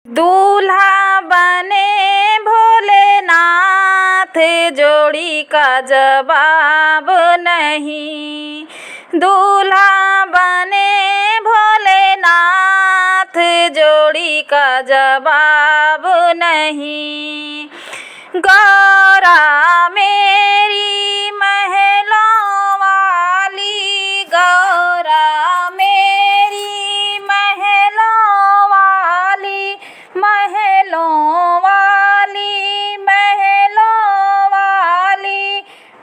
दूल्हा बने भोलेनाथ, जोड़ी का जवाब नहीं। दूल्हा बने भोलेनाथ, जोड़ी का जवाब नहीं। गौरा मेरी महलों वाली, गौरा मेरी महलों वाली, महलों वाली, महलों वाली।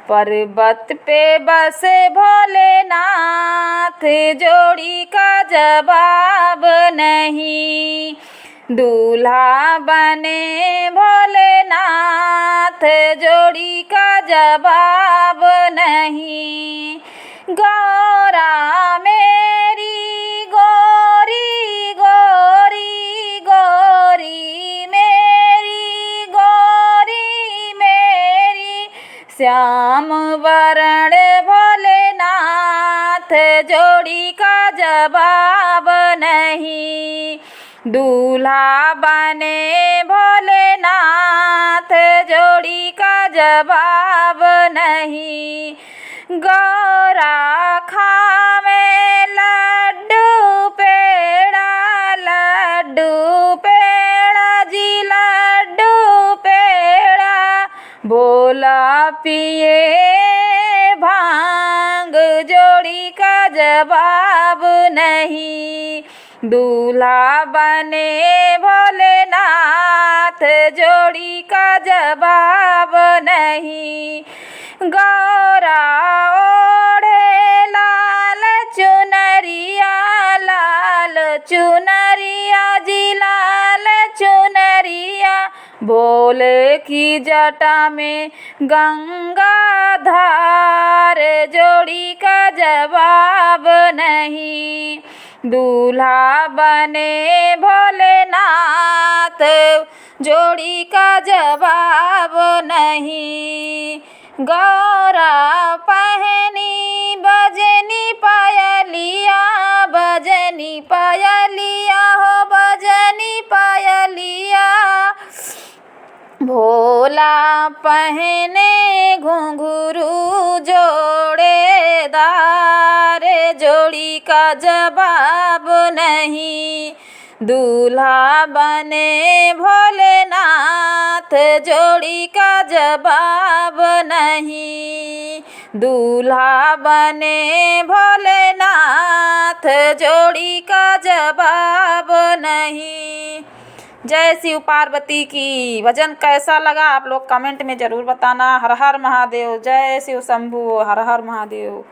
पर्वत पे बसे भोलेनाथ, जोड़ी का जवाब नहीं। दूल्हा बने भोलेनाथ, जोड़ी का जवाब नहीं। गौरा मेरी गोरी गोरी, गोरी मेरी गोरी मेरी। श्याम वरण भोलेनाथ, जोड़ी का जवाब नहीं। दूल्हा बने भोलेनाथ, जोड़ी का जवाब नहीं। गौरा खावे लड्डू पेड़ा, लड्डू पेड़ा जी, लड्डू पेड़ा। भोला पिए भांग, जोड़ी का जवाब नहीं। दूल्हा बने भोलेनाथ, जोड़ी का जवाब नहीं। गौरा ओढ़े लाल चुनरिया, लाल चुनरिया जी, लाल चुनरिया। भोले की जटा में गंगा धार, जोड़ी का जवाब नहीं। दूल्हा बने भोलेनाथ, जोड़ी का जवाब नहीं। गौरा पहनी बजनी पायलिया, बजनी पायलिया हो, बजनी पायलिया। भोला पहने घुंघरू जोड़ेदार, जोड़ी का जवाब नहीं। दूल्हा बने भोलेनाथ, जोड़ी का जवाब नहीं। दूल्हा बने भोलेनाथ, जोड़ी का जवाब नहीं। जय शिव पार्वती की। भजन कैसा लगा आप लोग कमेंट में ज़रूर बताना। हर हर महादेव। जय शिव शंभू। हर हर महादेव।